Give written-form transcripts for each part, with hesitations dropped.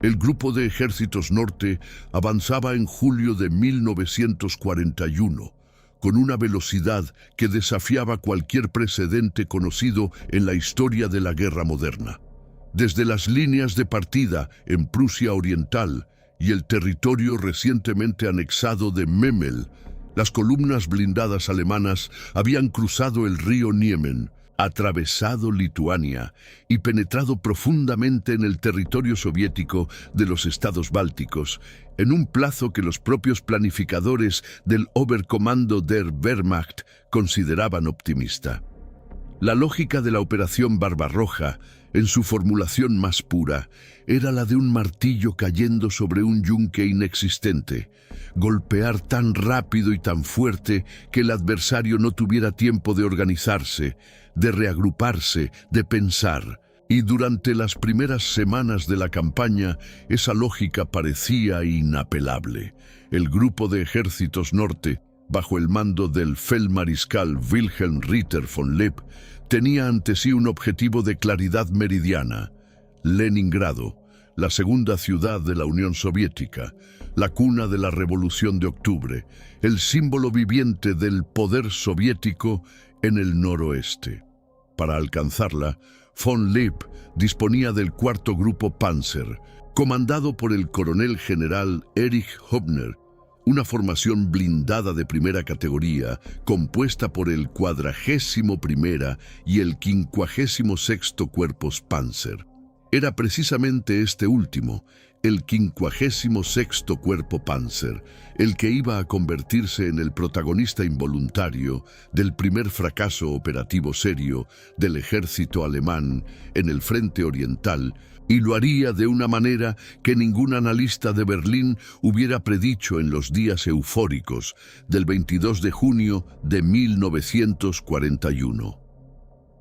El Grupo de Ejércitos Norte avanzaba en julio de 1941, con una velocidad que desafiaba cualquier precedente conocido en la historia de la guerra moderna. Desde las líneas de partida en Prusia Oriental y el territorio recientemente anexado de Memel, las columnas blindadas alemanas habían cruzado el río Niemen, atravesado Lituania y penetrado profundamente en el territorio soviético de los estados bálticos, en un plazo que los propios planificadores del Oberkommando der Wehrmacht consideraban optimista. La lógica de la Operación Barbarroja, en su formulación más pura, era la de un martillo cayendo sobre un yunque inexistente, golpear tan rápido y tan fuerte que el adversario no tuviera tiempo de organizarse, de reagruparse, de pensar. Y durante las primeras semanas de la campaña, esa lógica parecía inapelable. El Grupo de Ejércitos Norte, bajo el mando del Feldmariscal Wilhelm Ritter von Lepp, tenía ante sí un objetivo de claridad meridiana: Leningrado, la segunda ciudad de la Unión Soviética, la cuna de la Revolución de Octubre, el símbolo viviente del poder soviético en el noroeste. Para alcanzarla, von Lepp disponía del cuarto grupo Panzer, comandado por el coronel general Erich Hobner, una formación blindada de primera categoría, compuesta por el 41ª y el 56º Cuerpos Panzer. Era precisamente este último, el 56º Cuerpo Panzer, el que iba a convertirse en el protagonista involuntario del primer fracaso operativo serio del ejército alemán en el frente oriental, y lo haría de una manera que ningún analista de Berlín hubiera predicho en los días eufóricos del 22 de junio de 1941.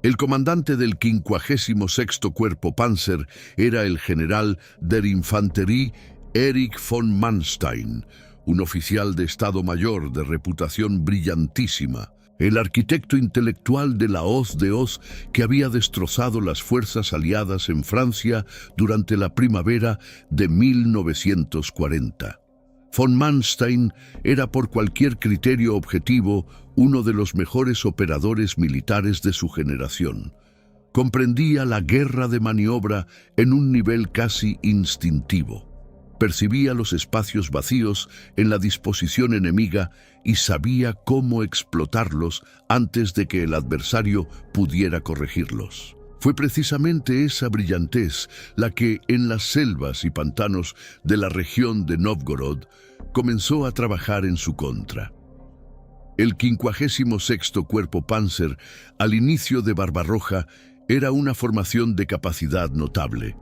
El comandante del 56º Cuerpo Panzer era el general der Infanterie Erich von Manstein, un oficial de Estado Mayor de reputación brillantísima, el arquitecto intelectual de la hoz de Oz que había destrozado las fuerzas aliadas en Francia durante la primavera de 1940. Von Manstein era por cualquier criterio objetivo uno de los mejores operadores militares de su generación. Comprendía la guerra de maniobra en un nivel casi instintivo. Percibía los espacios vacíos en la disposición enemiga y sabía cómo explotarlos antes de que el adversario pudiera corregirlos. Fue precisamente esa brillantez la que, en las selvas y pantanos de la región de Novgorod, comenzó a trabajar en su contra. El 56º Cuerpo Panzer, al inicio de Barbarroja, era una formación de capacidad notable.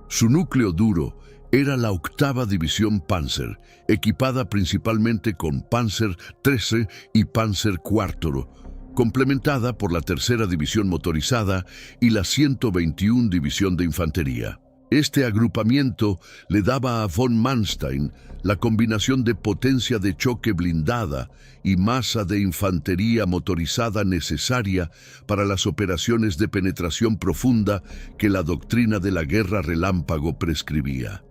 Su núcleo duro era la 8ª División Panzer, equipada principalmente con Panzer XIII y Panzer IV, complementada por la 3ª División Motorizada y la 121 División de Infantería. Este agrupamiento le daba a von Manstein la combinación de potencia de choque blindada y masa de infantería motorizada necesaria para las operaciones de penetración profunda que la doctrina de la guerra relámpago prescribía.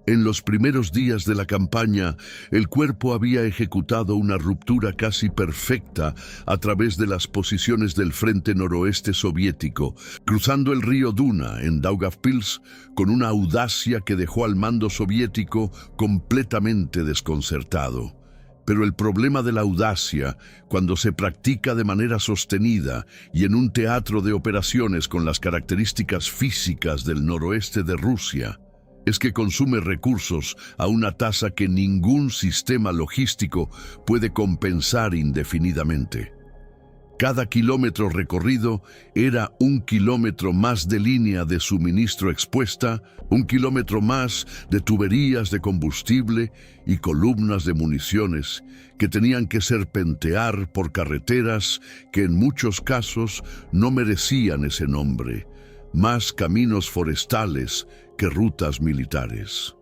En los primeros días de la campaña, el cuerpo había ejecutado una ruptura casi perfecta a través de las posiciones del frente noroeste soviético, cruzando el río Duna en Daugavpils con una audacia que dejó al mando soviético completamente desconcertado. Pero el problema de la audacia, cuando se practica de manera sostenida y en un teatro de operaciones con las características físicas del noroeste de Rusia, es que consume recursos a una tasa que ningún sistema logístico puede compensar indefinidamente. Cada kilómetro recorrido era un kilómetro más de línea de suministro expuesta, un kilómetro más de tuberías de combustible y columnas de municiones que tenían que serpentear por carreteras que en muchos casos no merecían ese nombre, más caminos forestales que rutas militares.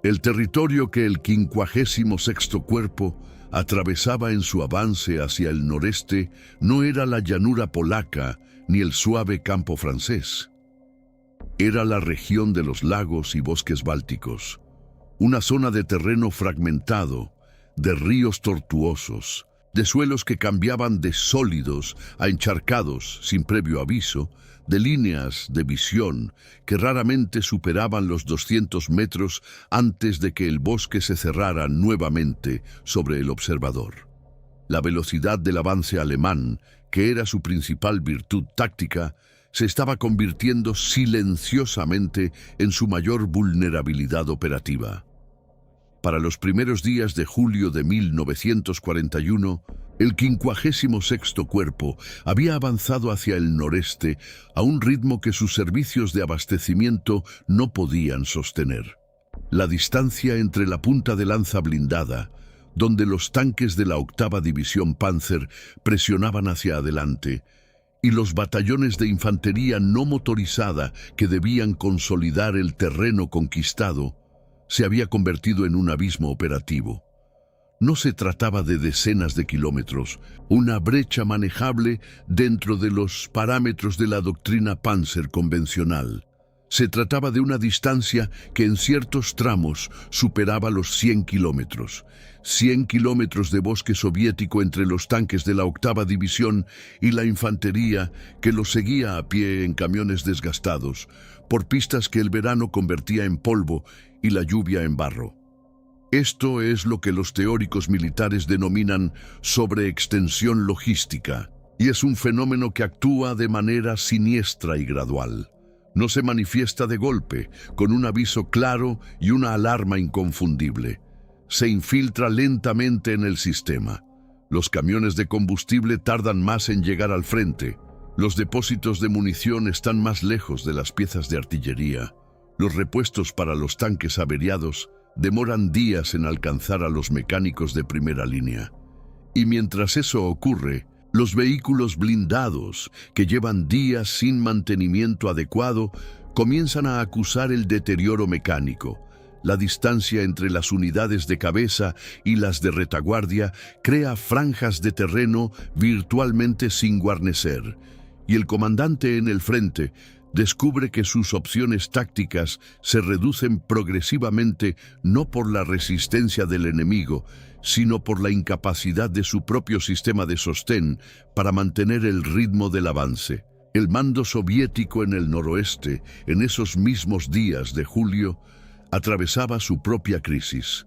El territorio que el 56º Cuerpo atravesaba en su avance hacia el noreste no era la llanura polaca ni el suave campo francés. Era la región de los lagos y bosques bálticos, una zona de terreno fragmentado, de ríos tortuosos, de suelos que cambiaban de sólidos a encharcados sin previo aviso, de líneas de visión que raramente superaban los 200 metros antes de que el bosque se cerrara nuevamente sobre el observador. La velocidad del avance alemán, que era su principal virtud táctica, se estaba convirtiendo silenciosamente en su mayor vulnerabilidad operativa. Para los primeros días de julio de 1941, el 56º Cuerpo había avanzado hacia el noreste a un ritmo que sus servicios de abastecimiento no podían sostener. La distancia entre la punta de lanza blindada, donde los tanques de la 8ª División Panzer presionaban hacia adelante, y los batallones de infantería no motorizada que debían consolidar el terreno conquistado, se había convertido en un abismo operativo. No se trataba de decenas de kilómetros, una brecha manejable dentro de los parámetros de la doctrina Panzer convencional. Se trataba de una distancia que en ciertos tramos superaba los 100 kilómetros. 100 kilómetros de bosque soviético entre los tanques de la 8ª División y la infantería que los seguía a pie en camiones desgastados, por pistas que el verano convertía en polvo y la lluvia en barro. Esto es lo que los teóricos militares denominan sobreextensión logística, y es un fenómeno que actúa de manera siniestra y gradual. No se manifiesta de golpe, con un aviso claro y una alarma inconfundible. Se infiltra lentamente en el sistema. Los camiones de combustible tardan más en llegar al frente. Los depósitos de munición están más lejos de las piezas de artillería. Los repuestos para los tanques averiados demoran días en alcanzar a los mecánicos de primera línea. Y mientras eso ocurre, los vehículos blindados, que llevan días sin mantenimiento adecuado, comienzan a acusar el deterioro mecánico. La distancia entre las unidades de cabeza y las de retaguardia crea franjas de terreno virtualmente sin guarnecer, y el comandante en el frente descubre que sus opciones tácticas se reducen progresivamente no por la resistencia del enemigo, sino por la incapacidad de su propio sistema de sostén para mantener el ritmo del avance. El mando soviético en el noroeste, en esos mismos días de julio, atravesaba su propia crisis.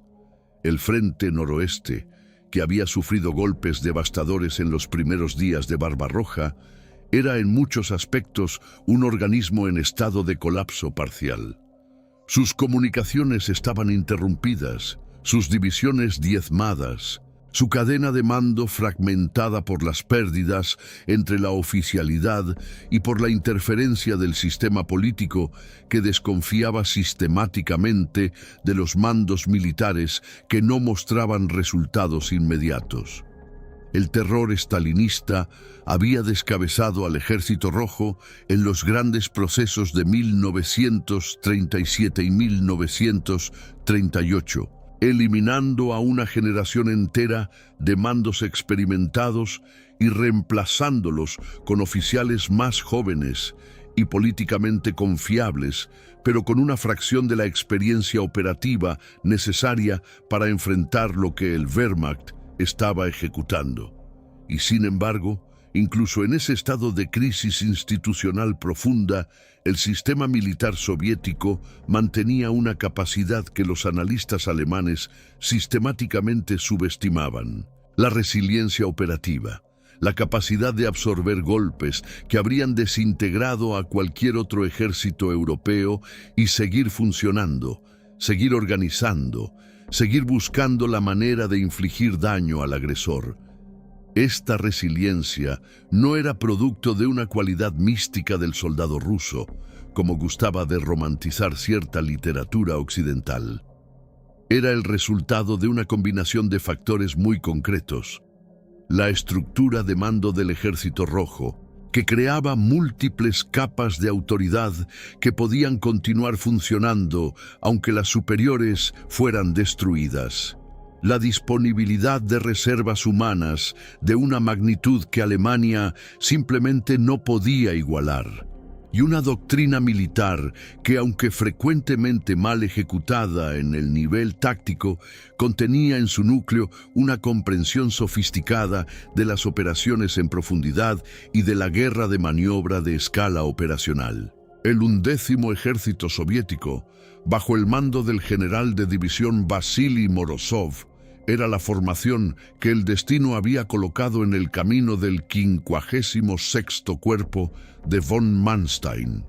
El frente noroeste, que había sufrido golpes devastadores en los primeros días de Barbarroja, era en muchos aspectos un organismo en estado de colapso parcial. Sus comunicaciones estaban interrumpidas, sus divisiones diezmadas, su cadena de mando fragmentada por las pérdidas entre la oficialidad y por la interferencia del sistema político que desconfiaba sistemáticamente de los mandos militares que no mostraban resultados inmediatos. El terror estalinista había descabezado al Ejército Rojo en los grandes procesos de 1937 y 1938, eliminando a una generación entera de mandos experimentados y reemplazándolos con oficiales más jóvenes y políticamente confiables, pero con una fracción de la experiencia operativa necesaria para enfrentar lo que el Wehrmacht estaba ejecutando. Y sin embargo, incluso en ese estado de crisis institucional profunda, el sistema militar soviético mantenía una capacidad que los analistas alemanes sistemáticamente subestimaban: la resiliencia operativa, la capacidad de absorber golpes que habrían desintegrado a cualquier otro ejército europeo y seguir funcionando, seguir organizando, seguir buscando la manera de infligir daño al agresor. Esta resiliencia no era producto de una cualidad mística del soldado ruso, como gustaba de romantizar cierta literatura occidental. Era el resultado de una combinación de factores muy concretos: la estructura de mando del Ejército Rojo, que creaba múltiples capas de autoridad que podían continuar funcionando aunque las superiores fueran destruidas. La disponibilidad de reservas humanas de una magnitud que Alemania simplemente no podía igualar. y una doctrina militar que, aunque frecuentemente mal ejecutada en el nivel táctico, contenía en su núcleo una comprensión sofisticada de las operaciones en profundidad y de la guerra de maniobra de escala operacional. El 11º Ejército Soviético, bajo el mando del general de división Vasily Morozov, era la formación que el destino había colocado en el camino del 56º Cuerpo de von Manstein.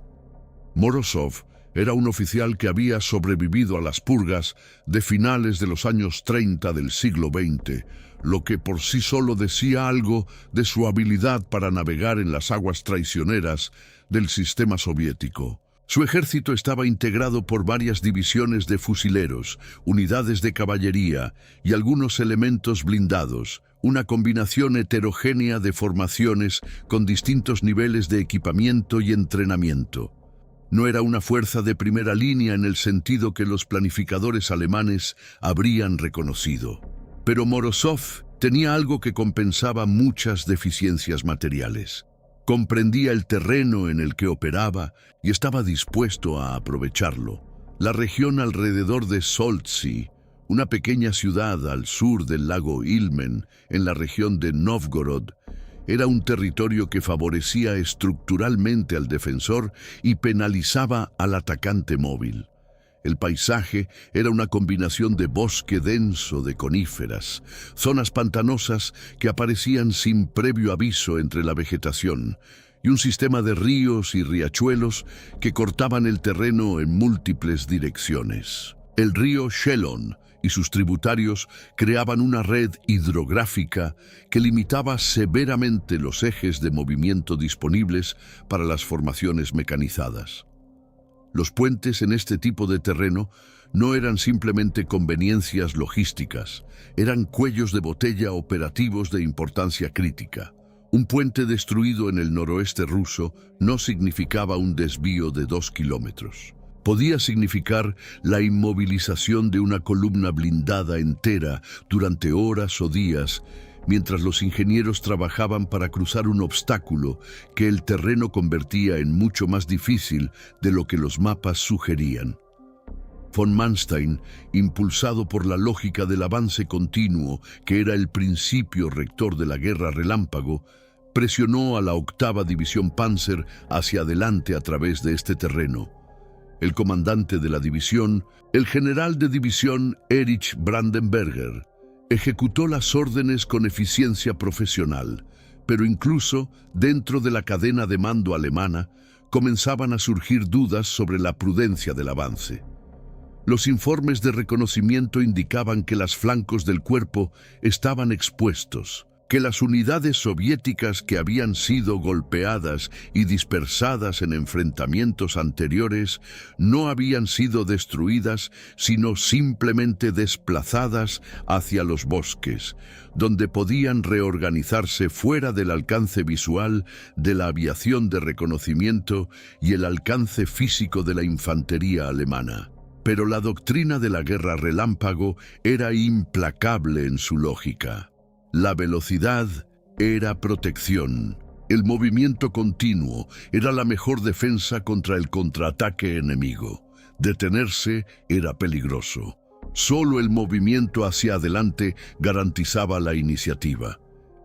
Morozov era un oficial que había sobrevivido a las purgas de finales de los años 30 del siglo XX, lo que por sí solo decía algo de su habilidad para navegar en las aguas traicioneras del sistema soviético. Su ejército estaba integrado por varias divisiones de fusileros, unidades de caballería y algunos elementos blindados, una combinación heterogénea de formaciones con distintos niveles de equipamiento y entrenamiento. No era una fuerza de primera línea en el sentido que los planificadores alemanes habrían reconocido. Pero Morozov tenía algo que compensaba muchas deficiencias materiales. Comprendía el terreno en el que operaba y estaba dispuesto a aprovecharlo. La región alrededor de Soltsi, una pequeña ciudad al sur del lago Ilmen, en la región de Novgorod, era un territorio que favorecía estructuralmente al defensor y penalizaba al atacante móvil. El paisaje era una combinación de bosque denso de coníferas, zonas pantanosas que aparecían sin previo aviso entre la vegetación, y un sistema de ríos y riachuelos que cortaban el terreno en múltiples direcciones. El río Shelon y sus tributarios creaban una red hidrográfica que limitaba severamente los ejes de movimiento disponibles para las formaciones mecanizadas. Los puentes en este tipo de terreno no eran simplemente conveniencias logísticas, eran cuellos de botella operativos de importancia crítica. Un puente destruido en el noroeste ruso no significaba un desvío de 2 kilómetros. Podía significar la inmovilización de una columna blindada entera durante horas o días, mientras los ingenieros trabajaban para cruzar un obstáculo que el terreno convertía en mucho más difícil de lo que los mapas sugerían. Von Manstein, impulsado por la lógica del avance continuo, que era el principio rector de la guerra relámpago, presionó a la 8ª División Panzer hacia adelante a través de este terreno. El comandante de la división, el general de división Erich Brandenberger, ejecutó las órdenes con eficiencia profesional, pero incluso dentro de la cadena de mando alemana comenzaban a surgir dudas sobre la prudencia del avance. Los informes de reconocimiento indicaban que los flancos del cuerpo estaban expuestos, que las unidades soviéticas que habían sido golpeadas y dispersadas en enfrentamientos anteriores no habían sido destruidas, sino simplemente desplazadas hacia los bosques, donde podían reorganizarse fuera del alcance visual de la aviación de reconocimiento y el alcance físico de la infantería alemana. Pero la doctrina de la guerra relámpago era implacable en su lógica. La velocidad era protección. El movimiento continuo era la mejor defensa contra el contraataque enemigo. Detenerse era peligroso. Solo el movimiento hacia adelante garantizaba la iniciativa.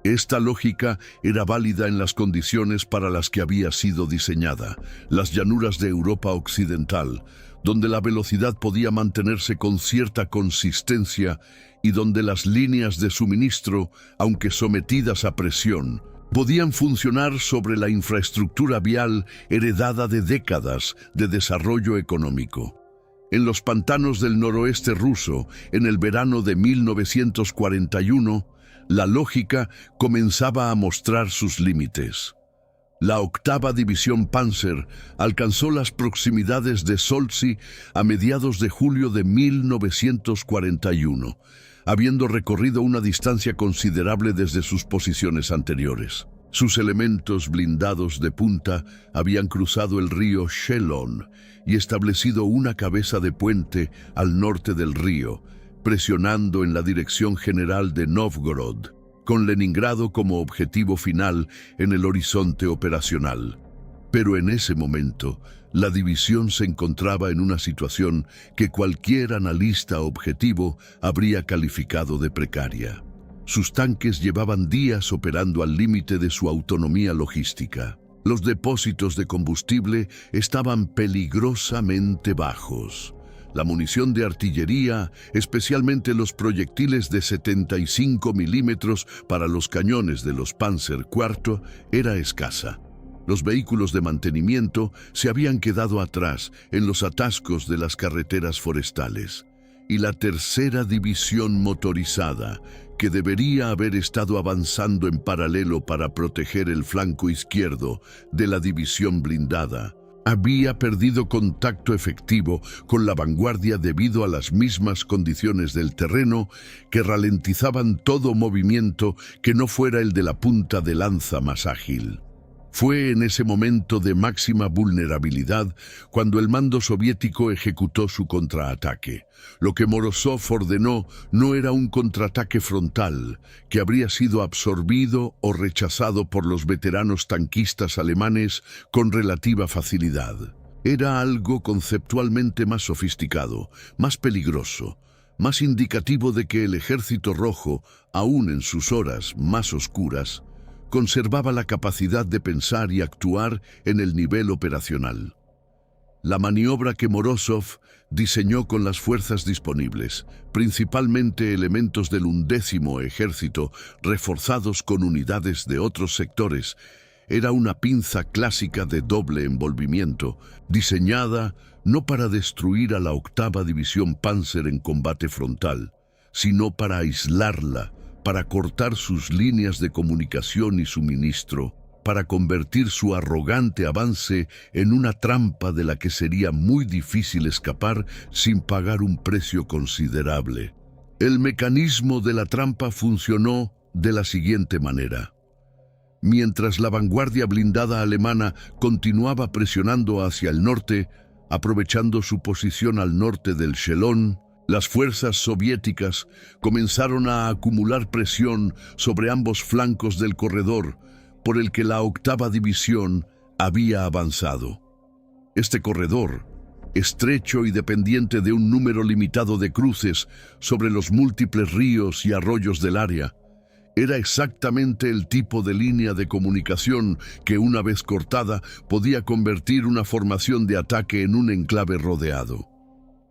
Esta lógica era válida en las condiciones para las que había sido diseñada, las llanuras de Europa Occidental, donde la velocidad podía mantenerse con cierta consistencia y donde las líneas de suministro, aunque sometidas a presión, podían funcionar sobre la infraestructura vial heredada de décadas de desarrollo económico. En los pantanos del noroeste ruso, en el verano de 1941, la lógica comenzaba a mostrar sus límites. La 8ª División Panzer alcanzó las proximidades de Soltsi a mediados de julio de 1941, habiendo recorrido una distancia considerable desde sus posiciones anteriores. Sus elementos blindados de punta habían cruzado el río Shelon y establecido una cabeza de puente al norte del río, presionando en la dirección general de Novgorod, con Leningrado como objetivo final en el horizonte operacional. Pero en ese momento, la división se encontraba en una situación que cualquier analista objetivo habría calificado de precaria. Sus tanques llevaban días operando al límite de su autonomía logística. Los depósitos de combustible estaban peligrosamente bajos. La munición de artillería, especialmente los proyectiles de 75 milímetros para los cañones de los Panzer IV, era escasa. Los vehículos de mantenimiento se habían quedado atrás en los atascos de las carreteras forestales. Y la tercera división motorizada, que debería haber estado avanzando en paralelo para proteger el flanco izquierdo de la división blindada, había perdido contacto efectivo con la vanguardia debido a las mismas condiciones del terreno que ralentizaban todo movimiento que no fuera el de la punta de lanza más ágil. Fue en ese momento de máxima vulnerabilidad cuando el mando soviético ejecutó su contraataque. Lo que Morozov ordenó no era un contraataque frontal, que habría sido absorbido o rechazado por los veteranos tanquistas alemanes con relativa facilidad. Era algo conceptualmente más sofisticado, más peligroso, más indicativo de que el Ejército Rojo, aún en sus horas más oscuras, conservaba la capacidad de pensar y actuar en el nivel operacional. La maniobra que Morozov diseñó con las fuerzas disponibles, principalmente elementos del 11º Ejército reforzados con unidades de otros sectores, era una pinza clásica de doble envolvimiento, diseñada no para destruir a la 8ª División Panzer en combate frontal, sino para aislarla, para cortar sus líneas de comunicación y suministro, para convertir su arrogante avance en una trampa de la que sería muy difícil escapar sin pagar un precio considerable. El mecanismo de la trampa funcionó de la siguiente manera. Mientras la vanguardia blindada alemana continuaba presionando hacia el norte, aprovechando su posición al norte del Chelón, las fuerzas soviéticas comenzaron a acumular presión sobre ambos flancos del corredor por el que la 8ª División había avanzado. Este corredor, estrecho y dependiente de un número limitado de cruces sobre los múltiples ríos y arroyos del área, era exactamente el tipo de línea de comunicación que, una vez cortada, podía convertir una formación de ataque en un enclave rodeado.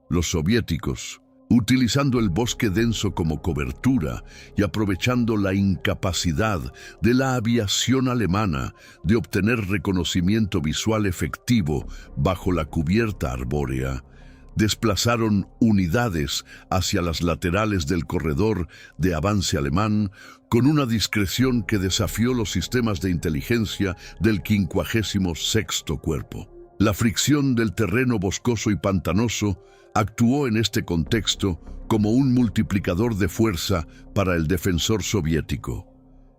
Los soviéticos, utilizando el bosque denso como cobertura y aprovechando la incapacidad de la aviación alemana de obtener reconocimiento visual efectivo bajo la cubierta arbórea, desplazaron unidades hacia las laterales del corredor de avance alemán con una discreción que desafió los sistemas de inteligencia del 56º Cuerpo. La fricción del terreno boscoso y pantanoso actuó en este contexto como un multiplicador de fuerza para el defensor soviético.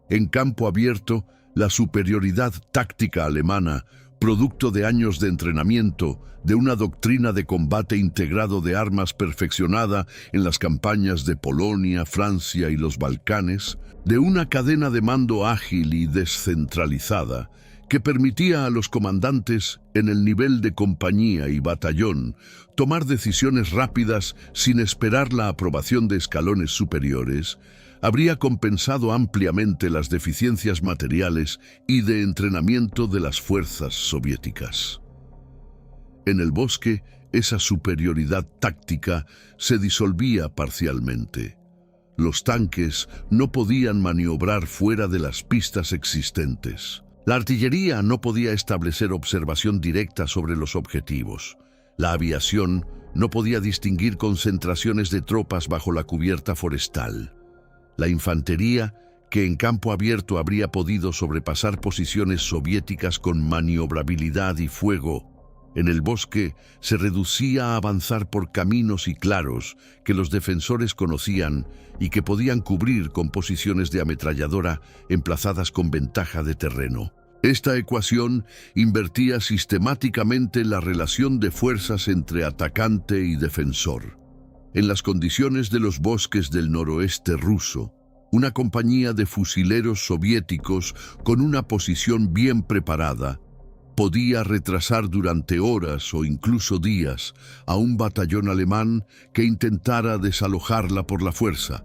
En campo abierto, la superioridad táctica alemana, producto de años de entrenamiento, de una doctrina de combate integrado de armas perfeccionada en las campañas de Polonia, Francia y los Balcanes, de una cadena de mando ágil y descentralizada, que permitía a los comandantes, en el nivel de compañía y batallón, tomar decisiones rápidas sin esperar la aprobación de escalones superiores, habría compensado ampliamente las deficiencias materiales y de entrenamiento de las fuerzas soviéticas. En el bosque, esa superioridad táctica se disolvía parcialmente. Los tanques no podían maniobrar fuera de las pistas existentes. La artillería no podía establecer observación directa sobre los objetivos. La aviación no podía distinguir concentraciones de tropas bajo la cubierta forestal. La infantería, que en campo abierto habría podido sobrepasar posiciones soviéticas con maniobrabilidad y fuego, en el bosque se reducía a avanzar por caminos y claros que los defensores conocían y que podían cubrir con posiciones de ametralladora emplazadas con ventaja de terreno. Esta ecuación invertía sistemáticamente la relación de fuerzas entre atacante y defensor. En las condiciones de los bosques del noroeste ruso, una compañía de fusileros soviéticos con una posición bien preparada podía retrasar durante horas o incluso días a un batallón alemán que intentara desalojarla por la fuerza.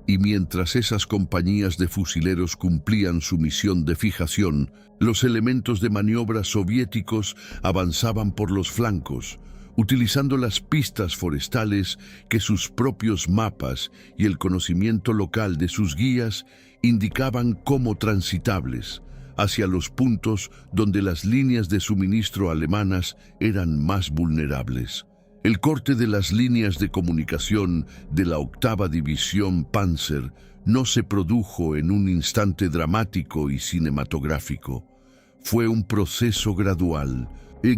Y mientras esas compañías de fusileros cumplían su misión de fijación, los elementos de maniobra soviéticos avanzaban por los flancos, utilizando las pistas forestales que sus propios mapas y el conocimiento local de sus guías indicaban como transitables, hacia los puntos donde las líneas de suministro alemanas eran más vulnerables. El corte de las líneas de comunicación de la 8ª División Panzer no se produjo en un instante dramático y cinematográfico. Fue un proceso gradual,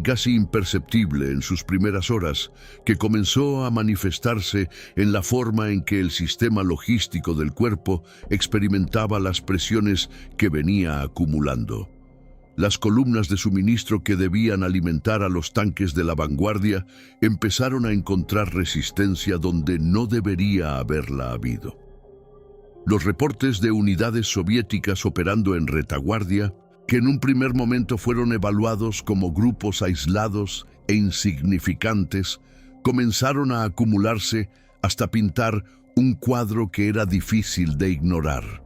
casi imperceptible en sus primeras horas, que comenzó a manifestarse en la forma en que el sistema logístico del cuerpo experimentaba las presiones que venía acumulando. Las columnas de suministro que debían alimentar a los tanques de la vanguardia empezaron a encontrar resistencia donde no debería haberla habido. Los reportes de unidades soviéticas operando en retaguardia, que en un primer momento fueron evaluados como grupos aislados e insignificantes, comenzaron a acumularse hasta pintar un cuadro que era difícil de ignorar.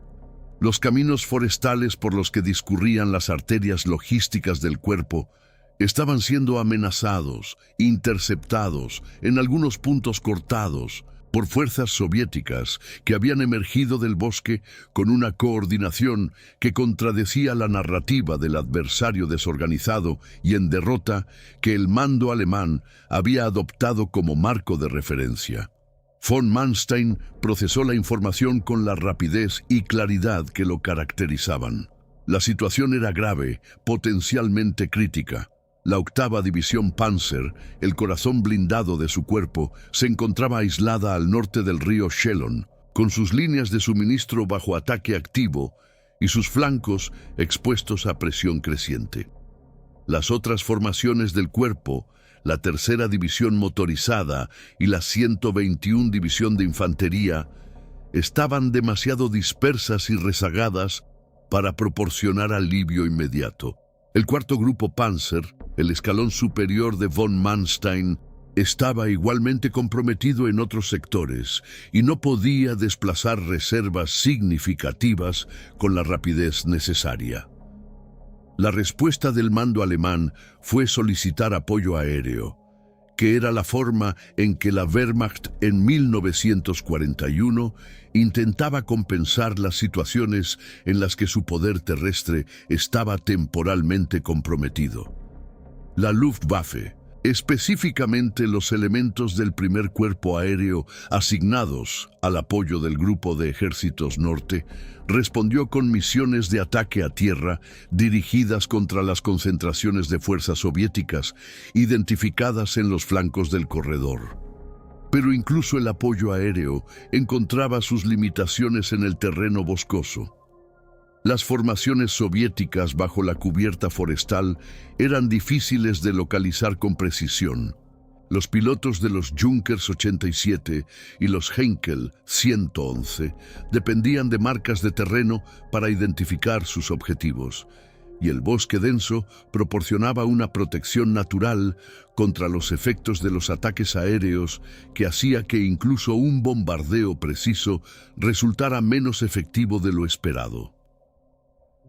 Los caminos forestales por los que discurrían las arterias logísticas del cuerpo estaban siendo amenazados, interceptados, en algunos puntos cortados, por fuerzas soviéticas que habían emergido del bosque con una coordinación que contradecía la narrativa del adversario desorganizado y en derrota que el mando alemán había adoptado como marco de referencia. Von Manstein procesó la información con la rapidez y claridad que lo caracterizaban. La situación era grave, potencialmente crítica. La 8ª División Panzer, el corazón blindado de su cuerpo, se encontraba aislada al norte del río Schelon, con sus líneas de suministro bajo ataque activo y sus flancos expuestos a presión creciente. Las otras formaciones del cuerpo, la 3ª División Motorizada y la 121 División de Infantería, estaban demasiado dispersas y rezagadas para proporcionar alivio inmediato. El 4º Grupo Panzer, el escalón superior de von Manstein, estaba igualmente comprometido en otros sectores y no podía desplazar reservas significativas con la rapidez necesaria. La respuesta del mando alemán fue solicitar apoyo aéreo, que era la forma en que la Wehrmacht en 1941 intentaba compensar las situaciones en las que su poder terrestre estaba temporalmente comprometido. La Luftwaffe, específicamente los elementos del primer cuerpo aéreo asignados al apoyo del Grupo de Ejércitos Norte, respondió con misiones de ataque a tierra dirigidas contra las concentraciones de fuerzas soviéticas identificadas en los flancos del corredor. Pero incluso el apoyo aéreo encontraba sus limitaciones en el terreno boscoso. Las formaciones soviéticas bajo la cubierta forestal eran difíciles de localizar con precisión. Los pilotos de los Junkers 87 y los Heinkel 111 dependían de marcas de terreno para identificar sus objetivos, y el bosque denso proporcionaba una protección natural contra los efectos de los ataques aéreos que hacía que incluso un bombardeo preciso resultara menos efectivo de lo esperado.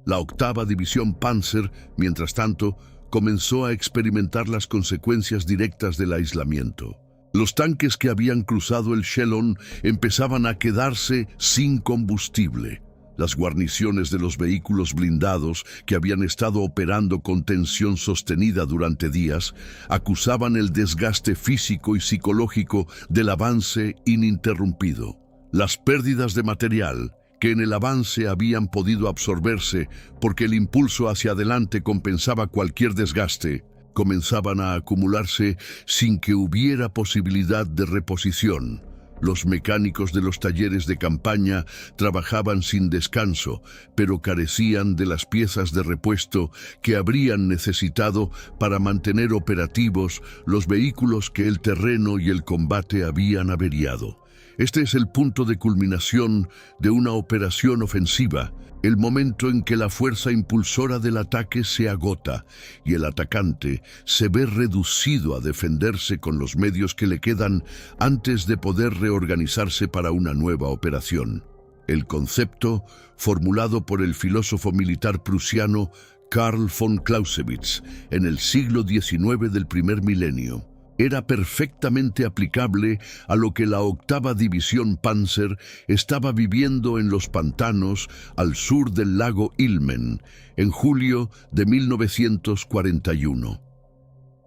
La 8ª División Panzer, mientras tanto, comenzó a experimentar las consecuencias directas del aislamiento. Los tanques que habían cruzado el Schelon empezaban a quedarse sin combustible. Las guarniciones de los vehículos blindados, que habían estado operando con tensión sostenida durante días, acusaban el desgaste físico y psicológico del avance ininterrumpido. Las pérdidas de material, que en el avance habían podido absorberse porque el impulso hacia adelante compensaba cualquier desgaste, comenzaban a acumularse sin que hubiera posibilidad de reposición. Los mecánicos de los talleres de campaña trabajaban sin descanso, pero carecían de las piezas de repuesto que habrían necesitado para mantener operativos los vehículos que el terreno y el combate habían averiado. Este es el punto de culminación de una operación ofensiva, el momento en que la fuerza impulsora del ataque se agota y el atacante se ve reducido a defenderse con los medios que le quedan antes de poder reorganizarse para una nueva operación. El concepto, formulado por el filósofo militar prusiano Karl von Clausewitz en el siglo XIX del primer milenio, era perfectamente aplicable a lo que la 8ª División Panzer estaba viviendo en los pantanos al sur del lago Ilmen en julio de 1941.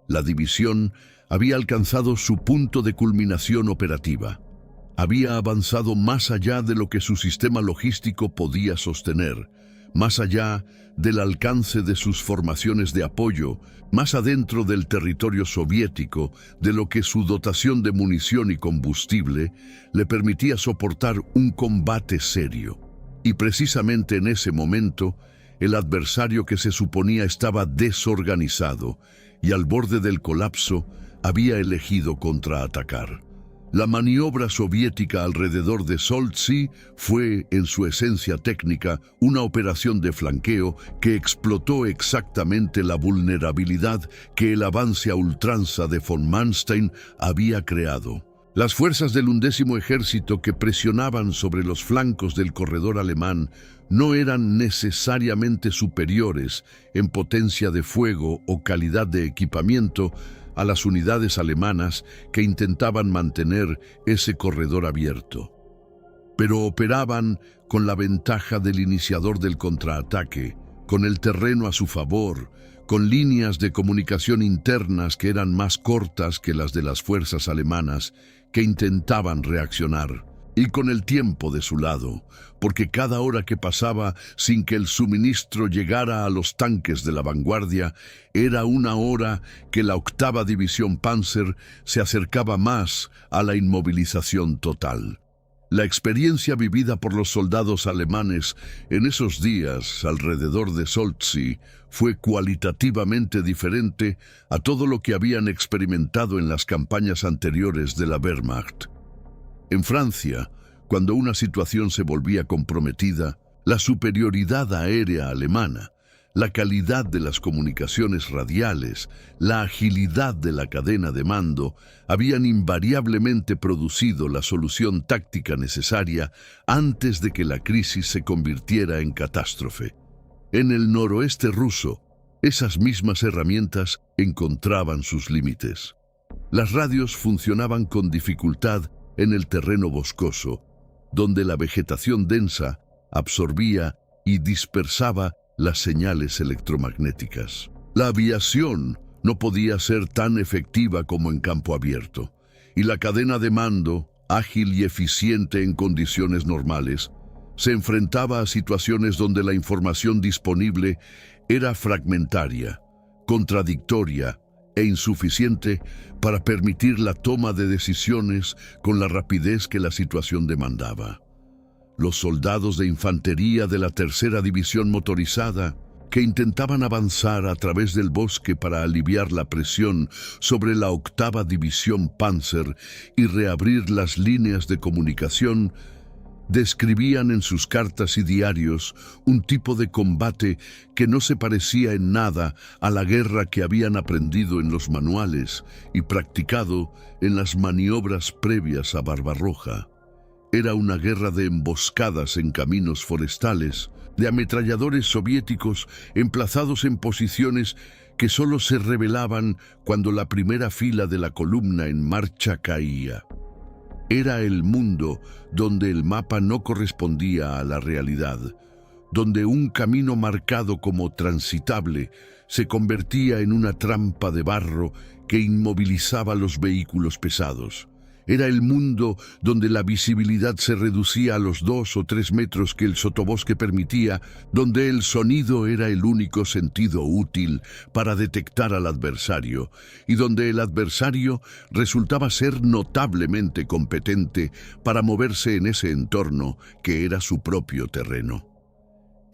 La división había alcanzado su punto de culminación operativa. Había avanzado más allá de lo que su sistema logístico podía sostener, más allá del alcance de sus formaciones de apoyo, más adentro del territorio soviético de lo que su dotación de munición y combustible le permitía soportar un combate serio. Y precisamente en ese momento, el adversario que se suponía estaba desorganizado y al borde del colapso había elegido contraatacar. La maniobra soviética alrededor de Soltsi fue, en su esencia técnica, una operación de flanqueo que explotó exactamente la vulnerabilidad que el avance a ultranza de von Manstein había creado. Las fuerzas del 11º Ejército que presionaban sobre los flancos del corredor alemán no eran necesariamente superiores en potencia de fuego o calidad de equipamiento a las unidades alemanas que intentaban mantener ese corredor abierto. Pero operaban con la ventaja del iniciador del contraataque, con el terreno a su favor, con líneas de comunicación internas que eran más cortas que las de las fuerzas alemanas que intentaban reaccionar, y con el tiempo de su lado, porque cada hora que pasaba sin que el suministro llegara a los tanques de la vanguardia era una hora que la 8ª División Panzer se acercaba más a la inmovilización total. La experiencia vivida por los soldados alemanes en esos días alrededor de Soltsi fue cualitativamente diferente a todo lo que habían experimentado en las campañas anteriores de la Wehrmacht. En Francia, cuando una situación se volvía comprometida, la superioridad aérea alemana, la calidad de las comunicaciones radiales, la agilidad de la cadena de mando, habían invariablemente producido la solución táctica necesaria antes de que la crisis se convirtiera en catástrofe. En el noroeste ruso, esas mismas herramientas encontraban sus límites. Las radios funcionaban con dificultad en el terreno boscoso, donde la vegetación densa absorbía y dispersaba las señales electromagnéticas. La aviación no podía ser tan efectiva como en campo abierto, y la cadena de mando, ágil y eficiente en condiciones normales, se enfrentaba a situaciones donde la información disponible era fragmentaria, contradictoria e insuficiente para permitir la toma de decisiones con la rapidez que la situación demandaba. Los soldados de infantería de la 3ª División Motorizada, que intentaban avanzar a través del bosque para aliviar la presión sobre la 8ª División Panzer y reabrir las líneas de comunicación, describían en sus cartas y diarios un tipo de combate que no se parecía en nada a la guerra que habían aprendido en los manuales y practicado en las maniobras previas a Barbarroja. Era una guerra de emboscadas en caminos forestales, de ametralladores soviéticos emplazados en posiciones que solo se revelaban cuando la primera fila de la columna en marcha caía. Era el mundo donde el mapa no correspondía a la realidad, donde un camino marcado como transitable se convertía en una trampa de barro que inmovilizaba los vehículos pesados. Era el mundo donde la visibilidad se reducía a los 2 o 3 metros que el sotobosque permitía, donde el sonido era el único sentido útil para detectar al adversario, y donde el adversario resultaba ser notablemente competente para moverse en ese entorno que era su propio terreno.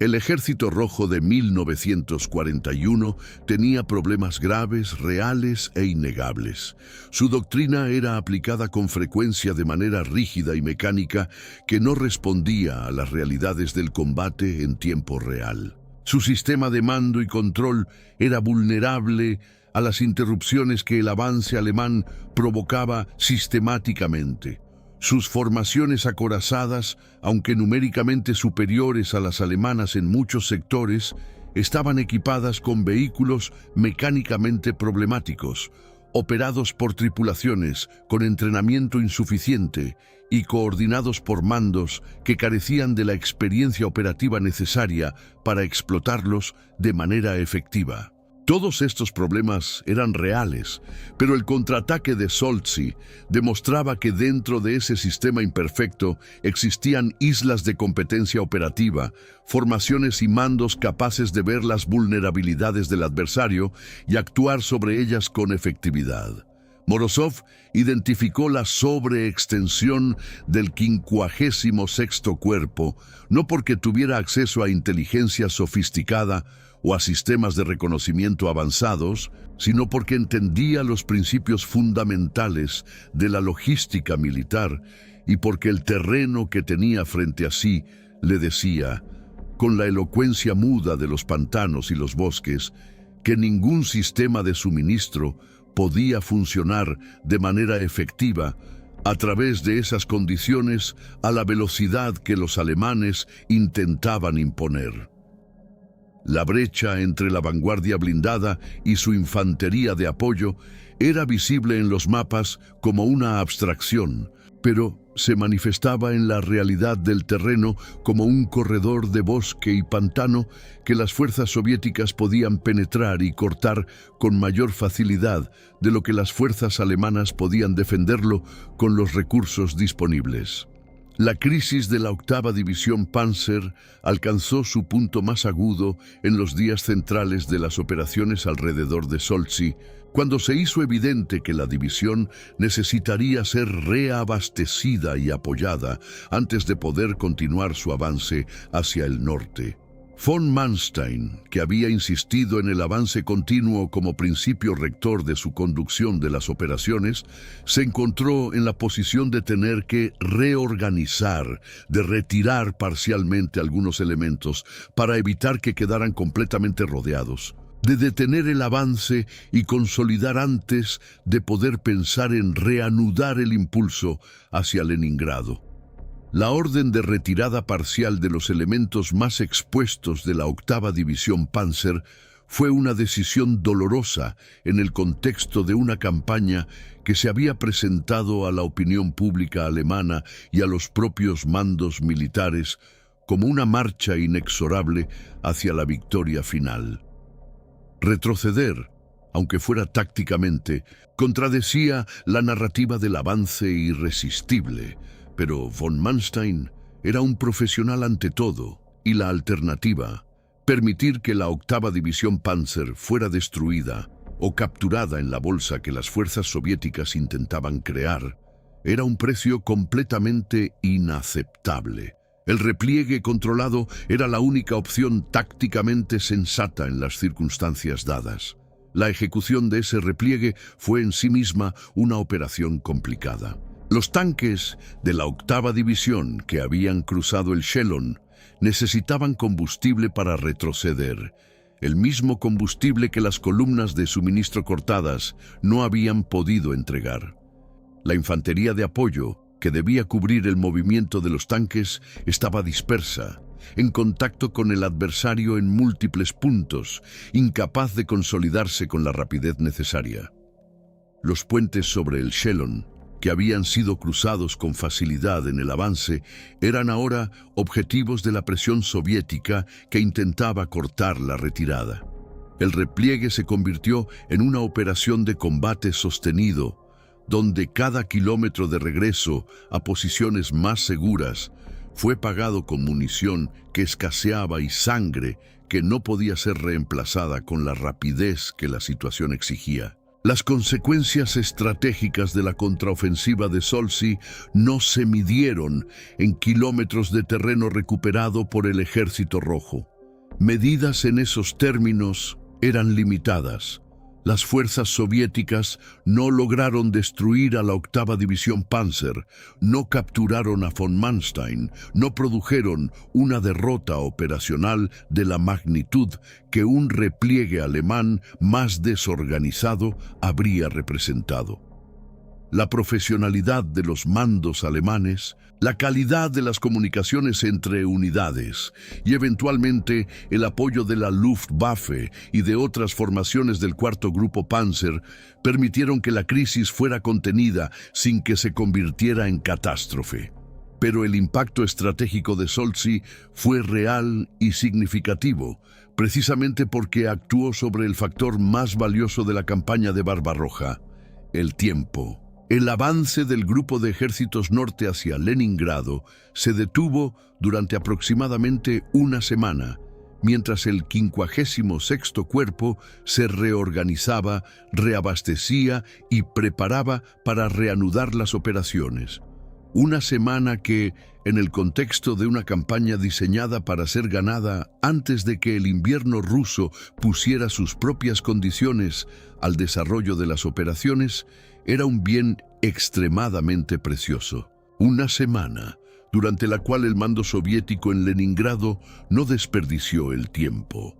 El Ejército Rojo de 1941 tenía problemas graves, reales e innegables. Su doctrina era aplicada con frecuencia de manera rígida y mecánica que no respondía a las realidades del combate en tiempo real. Su sistema de mando y control era vulnerable a las interrupciones que el avance alemán provocaba sistemáticamente. Sus formaciones acorazadas, aunque numéricamente superiores a las alemanas en muchos sectores, estaban equipadas con vehículos mecánicamente problemáticos, operados por tripulaciones con entrenamiento insuficiente y coordinados por mandos que carecían de la experiencia operativa necesaria para explotarlos de manera efectiva. Todos estos problemas eran reales, pero el contraataque de Solzhenitsyn demostraba que dentro de ese sistema imperfecto existían islas de competencia operativa, formaciones y mandos capaces de ver las vulnerabilidades del adversario y actuar sobre ellas con efectividad. Morozov identificó la sobreextensión del 56º Cuerpo, no porque tuviera acceso a inteligencia sofisticada o a sistemas de reconocimiento avanzados, sino porque entendía los principios fundamentales de la logística militar y porque el terreno que tenía frente a sí le decía, con la elocuencia muda de los pantanos y los bosques, que ningún sistema de suministro podía funcionar de manera efectiva a través de esas condiciones a la velocidad que los alemanes intentaban imponer. La brecha entre la vanguardia blindada y su infantería de apoyo era visible en los mapas como una abstracción, pero se manifestaba en la realidad del terreno como un corredor de bosque y pantano que las fuerzas soviéticas podían penetrar y cortar con mayor facilidad de lo que las fuerzas alemanas podían defenderlo con los recursos disponibles. La crisis de la 8ª División Panzer alcanzó su punto más agudo en los días centrales de las operaciones alrededor de Solzhenitsyn, cuando se hizo evidente que la división necesitaría ser reabastecida y apoyada antes de poder continuar su avance hacia el norte. Von Manstein, que había insistido en el avance continuo como principio rector de su conducción de las operaciones, se encontró en la posición de tener que reorganizar, de retirar parcialmente algunos elementos para evitar que quedaran completamente rodeados, de detener el avance y consolidar antes de poder pensar en reanudar el impulso hacia Leningrado. La orden de retirada parcial de los elementos más expuestos de la 8ª División Panzer fue una decisión dolorosa en el contexto de una campaña que se había presentado a la opinión pública alemana y a los propios mandos militares como una marcha inexorable hacia la victoria final. Retroceder, aunque fuera tácticamente, contradecía la narrativa del avance irresistible, pero von Manstein era un profesional ante todo, y la alternativa, permitir que la 8ª División Panzer fuera destruida o capturada en la bolsa que las fuerzas soviéticas intentaban crear, era un precio completamente inaceptable. El repliegue controlado era la única opción tácticamente sensata en las circunstancias dadas. La ejecución de ese repliegue fue en sí misma una operación complicada. Los tanques de la 8ª División que habían cruzado el Schelon necesitaban combustible para retroceder, el mismo combustible que las columnas de suministro cortadas no habían podido entregar. La infantería de apoyo, que debía cubrir el movimiento de los tanques, estaba dispersa, en contacto con el adversario en múltiples puntos, incapaz de consolidarse con la rapidez necesaria. Los puentes sobre el Schelon, que habían sido cruzados con facilidad en el avance, eran ahora objetivos de la presión soviética que intentaba cortar la retirada. El repliegue se convirtió en una operación de combate sostenido, donde cada kilómetro de regreso a posiciones más seguras fue pagado con munición que escaseaba y sangre que no podía ser reemplazada con la rapidez que la situación exigía. Las consecuencias estratégicas de la contraofensiva de Solzhenitsyn no se midieron en kilómetros de terreno recuperado por el Ejército Rojo. Medidas en esos términos eran limitadas. Las fuerzas soviéticas no lograron destruir a la octava división Panzer, no capturaron a von Manstein, no produjeron una derrota operacional de la magnitud que un repliegue alemán más desorganizado habría representado. La profesionalidad de los mandos alemanes, la calidad de las comunicaciones entre unidades y eventualmente el apoyo de la Luftwaffe y de otras formaciones del cuarto grupo Panzer permitieron que la crisis fuera contenida sin que se convirtiera en catástrofe. Pero el impacto estratégico de Solzhenitsyn fue real y significativo, precisamente porque actuó sobre el factor más valioso de la campaña de Barbarroja: el tiempo. El avance del grupo de ejércitos norte hacia Leningrado se detuvo durante aproximadamente una semana, mientras el 56º Cuerpo se reorganizaba, reabastecía y preparaba para reanudar las operaciones. Una semana que, en el contexto de una campaña diseñada para ser ganada antes de que el invierno ruso pusiera sus propias condiciones al desarrollo de las operaciones, era un bien extremadamente precioso. Una semana durante la cual el mando soviético en Leningrado no desperdició el tiempo.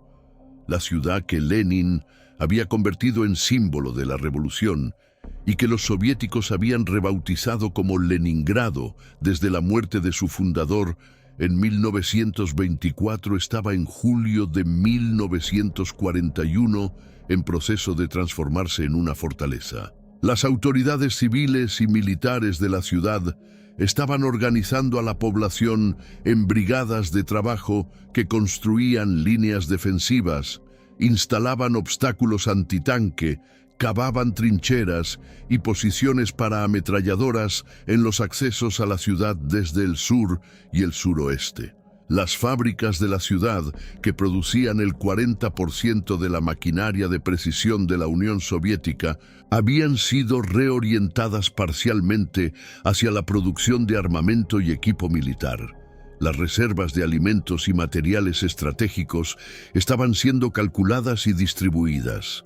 La ciudad que Lenin había convertido en símbolo de la revolución y que los soviéticos habían rebautizado como Leningrado desde la muerte de su fundador en 1924, estaba en julio de 1941 en proceso de transformarse en una fortaleza. Las autoridades civiles y militares de la ciudad estaban organizando a la población en brigadas de trabajo que construían líneas defensivas, instalaban obstáculos antitanque, cavaban trincheras y posiciones para ametralladoras en los accesos a la ciudad desde el sur y el suroeste. Las fábricas de la ciudad, que producían el 40% de la maquinaria de precisión de la Unión Soviética, habían sido reorientadas parcialmente hacia la producción de armamento y equipo militar. Las reservas de alimentos y materiales estratégicos estaban siendo calculadas y distribuidas.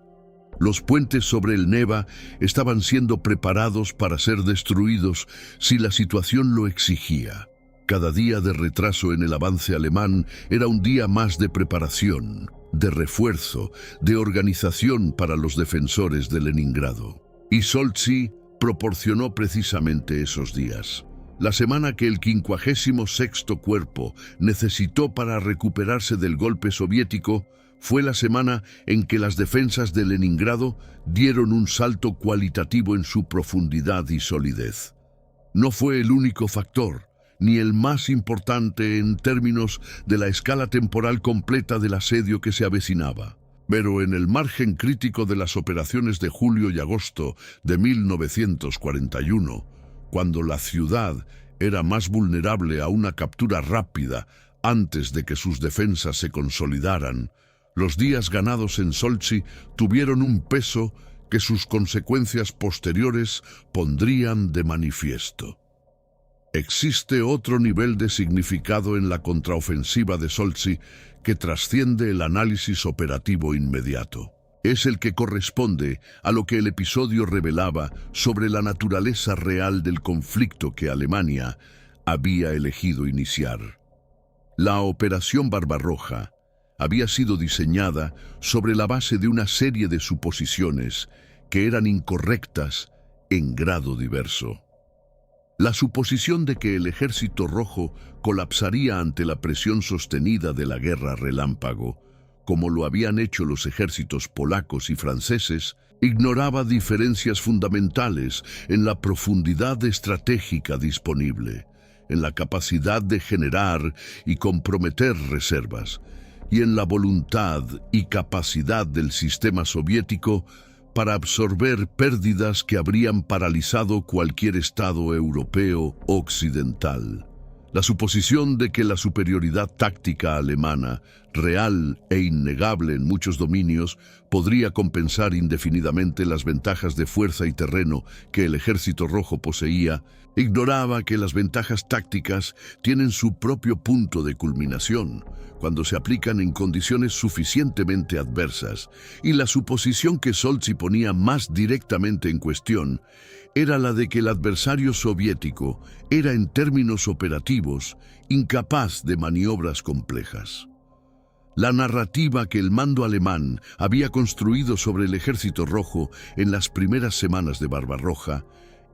Los puentes sobre el Neva estaban siendo preparados para ser destruidos si la situación lo exigía. Cada día de retraso en el avance alemán era un día más de preparación, de refuerzo, de organización para los defensores de Leningrado. Y Solzhenitsyn proporcionó precisamente esos días. La semana que el 56º Cuerpo necesitó para recuperarse del golpe soviético fue la semana en que las defensas de Leningrado dieron un salto cualitativo en su profundidad y solidez. No fue el único factor, ni el más importante en términos de la escala temporal completa del asedio que se avecinaba. Pero en el margen crítico de las operaciones de julio y agosto de 1941, cuando la ciudad era más vulnerable a una captura rápida antes de que sus defensas se consolidaran, los días ganados en Solzhenitsyn tuvieron un peso que sus consecuencias posteriores pondrían de manifiesto. Existe otro nivel de significado en la contraofensiva de Solzhenitsyn que trasciende el análisis operativo inmediato. Es el que corresponde a lo que el episodio revelaba sobre la naturaleza real del conflicto que Alemania había elegido iniciar. La Operación Barbarroja había sido diseñada sobre la base de una serie de suposiciones que eran incorrectas en grado diverso. La suposición de que el Ejército Rojo colapsaría ante la presión sostenida de la guerra relámpago, como lo habían hecho los ejércitos polacos y franceses, ignoraba diferencias fundamentales en la profundidad estratégica disponible, en la capacidad de generar y comprometer reservas, y en la voluntad y capacidad del sistema soviético para absorber pérdidas que habrían paralizado cualquier Estado europeo occidental. La suposición de que la superioridad táctica alemana, real e innegable en muchos dominios, podría compensar indefinidamente las ventajas de fuerza y terreno que el Ejército Rojo poseía, Ignoraba que las ventajas tácticas tienen su propio punto de culminación cuando se aplican en condiciones suficientemente adversas, y la suposición que Solzhenitsyn ponía más directamente en cuestión era la de que el adversario soviético era en términos operativos incapaz de maniobras complejas. La narrativa que el mando alemán había construido sobre el Ejército Rojo en las primeras semanas de Barbarroja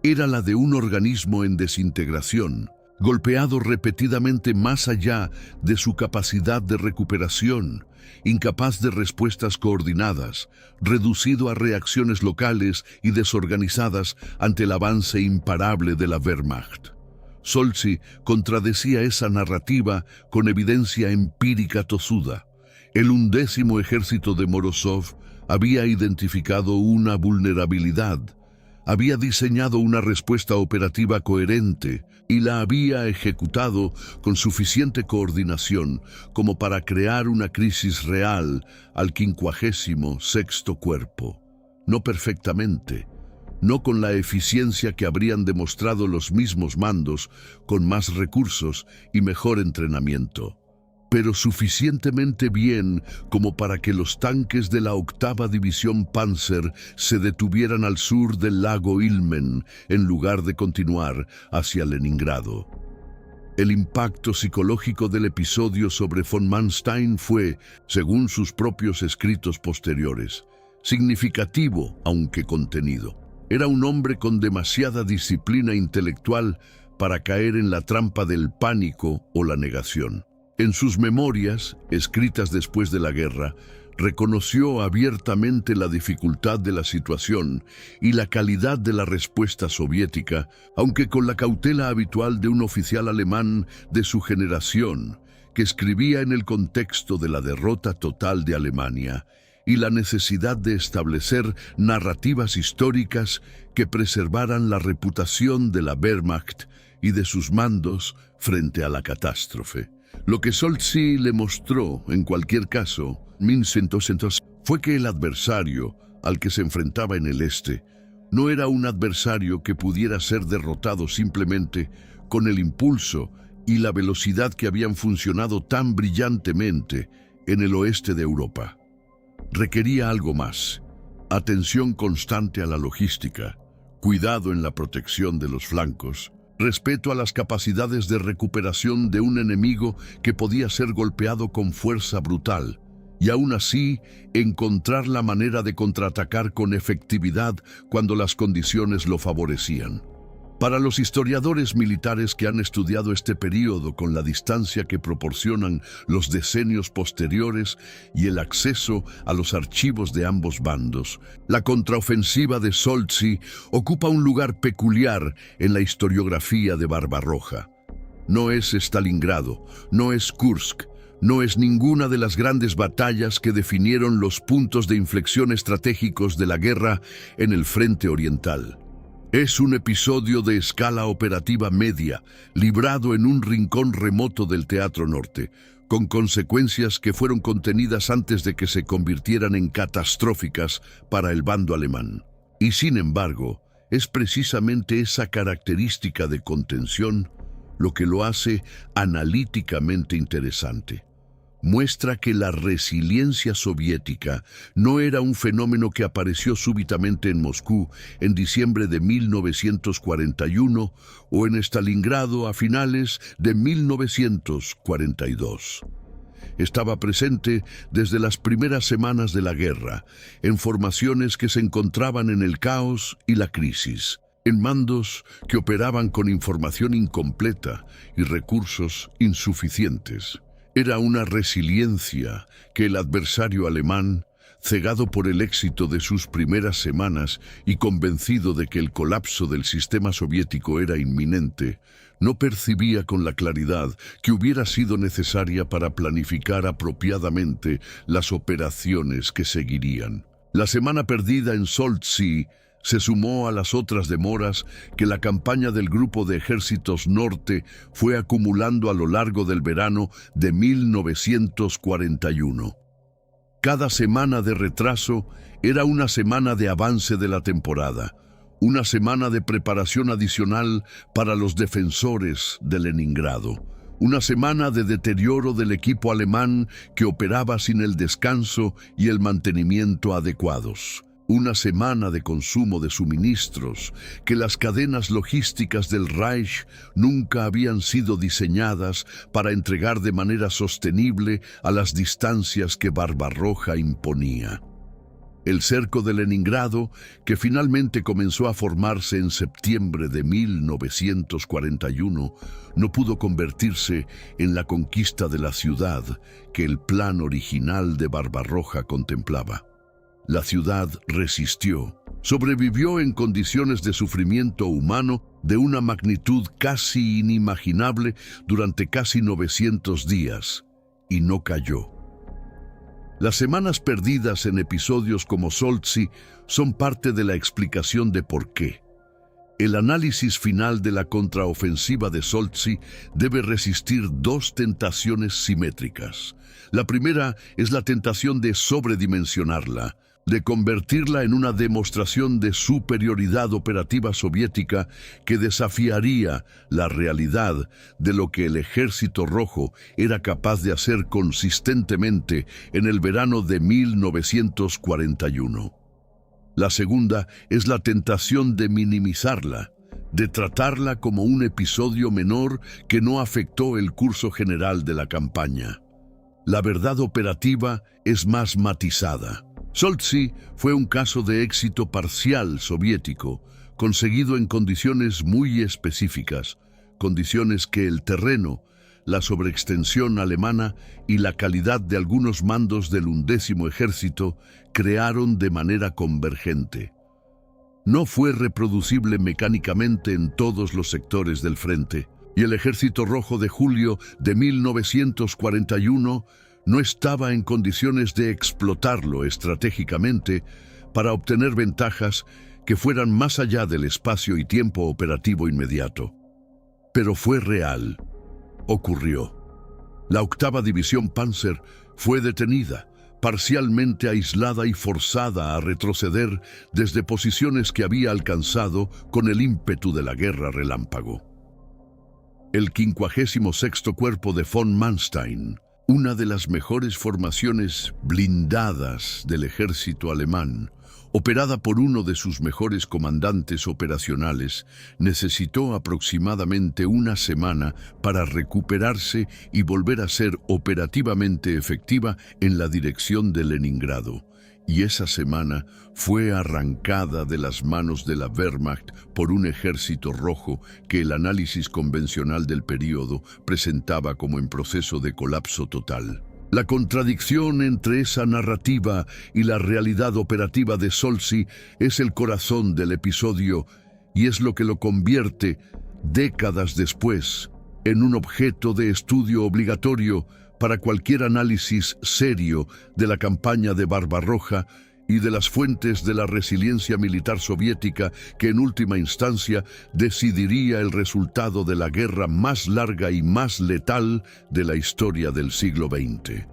era la de un organismo en desintegración, golpeado repetidamente más allá de su capacidad de recuperación, incapaz de respuestas coordinadas, reducido a reacciones locales y desorganizadas ante el avance imparable de la Wehrmacht. Solzhenitsyn contradecía esa narrativa con evidencia empírica tozuda. El 11º ejército de Morozov había identificado una vulnerabilidad, había diseñado una respuesta operativa coherente y la había ejecutado con suficiente coordinación como para crear una crisis real al 56º Cuerpo. No perfectamente, no con la eficiencia que habrían demostrado los mismos mandos con más recursos y mejor entrenamiento, pero suficientemente bien como para que los tanques de la 8ª División Panzer se detuvieran al sur del lago Ilmen en lugar de continuar hacia Leningrado. El impacto psicológico del episodio sobre von Manstein fue, según sus propios escritos posteriores, significativo aunque contenido. Era un hombre con demasiada disciplina intelectual para caer en la trampa del pánico o la negación. En sus memorias, escritas después de la guerra, reconoció abiertamente la dificultad de la situación y la calidad de la respuesta soviética, aunque con la cautela habitual de un oficial alemán de su generación, que escribía en el contexto de la derrota total de Alemania y la necesidad de establecer narrativas históricas que preservaran la reputación de la Wehrmacht y de sus mandos frente a la catástrofe. Lo que Solzhenitsyn le mostró, en cualquier caso, fue que el adversario al que se enfrentaba en el este no era un adversario que pudiera ser derrotado simplemente con el impulso y la velocidad que habían funcionado tan brillantemente en el oeste de Europa. Requería algo más: atención constante a la logística, cuidado en la protección de los flancos, respeto a las capacidades de recuperación de un enemigo que podía ser golpeado con fuerza brutal, y aún así encontrar la manera de contraatacar con efectividad cuando las condiciones lo favorecían. Para los historiadores militares que han estudiado este período con la distancia que proporcionan los decenios posteriores y el acceso a los archivos de ambos bandos, la contraofensiva de Solzhenitsyn ocupa un lugar peculiar en la historiografía de Barbarroja. No es Stalingrado, no es Kursk, no es ninguna de las grandes batallas que definieron los puntos de inflexión estratégicos de la guerra en el frente oriental. Es un episodio de escala operativa media, librado en un rincón remoto del Teatro Norte, con consecuencias que fueron contenidas antes de que se convirtieran en catastróficas para el bando alemán. Y sin embargo, es precisamente esa característica de contención lo que lo hace analíticamente interesante. Muestra que la resiliencia soviética no era un fenómeno que apareció súbitamente en Moscú en diciembre de 1941 o en Stalingrado a finales de 1942. Estaba presente desde las primeras semanas de la guerra, en formaciones que se encontraban en el caos y la crisis, en mandos que operaban con información incompleta y recursos insuficientes. Era una resiliencia que el adversario alemán, cegado por el éxito de sus primeras semanas y convencido de que el colapso del sistema soviético era inminente, no percibía con la claridad que hubiera sido necesaria para planificar apropiadamente las operaciones que seguirían. La semana perdida en Solzhenitsyn se sumó a las otras demoras que la campaña del Grupo de Ejércitos Norte fue acumulando a lo largo del verano de 1941. Cada semana de retraso era una semana de avance de la temporada, una semana de preparación adicional para los defensores de Leningrado, una semana de deterioro del equipo alemán que operaba sin el descanso y el mantenimiento adecuados. Una semana de consumo de suministros que las cadenas logísticas del Reich nunca habían sido diseñadas para entregar de manera sostenible a las distancias que Barbarroja imponía. El cerco de Leningrado, que finalmente comenzó a formarse en septiembre de 1941, no pudo convertirse en la conquista de la ciudad que el plan original de Barbarroja contemplaba. La ciudad resistió, sobrevivió en condiciones de sufrimiento humano de una magnitud casi inimaginable durante casi 900 días, y no cayó. Las semanas perdidas en episodios como Solzhenitsyn son parte de la explicación de por qué. El análisis final de la contraofensiva de Solzhenitsyn debe resistir dos tentaciones simétricas. La primera es la tentación de sobredimensionarla, de convertirla en una demostración de superioridad operativa soviética que desafiaría la realidad de lo que el Ejército Rojo era capaz de hacer consistentemente en el verano de 1941. La segunda es la tentación de minimizarla, de tratarla como un episodio menor que no afectó el curso general de la campaña. La verdad operativa es más matizada. Solzhenitsyn fue un caso de éxito parcial soviético, conseguido en condiciones muy específicas, condiciones que el terreno, la sobreextensión alemana y la calidad de algunos mandos del 11º Ejército crearon de manera convergente. No fue reproducible mecánicamente en todos los sectores del frente, y el Ejército Rojo de julio de 1941 no estaba en condiciones de explotarlo estratégicamente para obtener ventajas que fueran más allá del espacio y tiempo operativo inmediato. Pero fue real. Ocurrió. La 8ª División Panzer fue detenida, parcialmente aislada y forzada a retroceder desde posiciones que había alcanzado con el ímpetu de la guerra relámpago. El 56º Cuerpo de von Manstein, una de las mejores formaciones blindadas del ejército alemán, operada por uno de sus mejores comandantes operacionales, necesitó aproximadamente una semana para recuperarse y volver a ser operativamente efectiva en la dirección de Leningrado. Y esa semana fue arrancada de las manos de la Wehrmacht por un ejército rojo que el análisis convencional del período presentaba como en proceso de colapso total. La contradicción entre esa narrativa y la realidad operativa de Solzhenitsyn es el corazón del episodio y es lo que lo convierte, décadas después, en un objeto de estudio obligatorio para cualquier análisis serio de la campaña de Barbarroja y de las fuentes de la resiliencia militar soviética que en última instancia decidiría el resultado de la guerra más larga y más letal de la historia del siglo XX.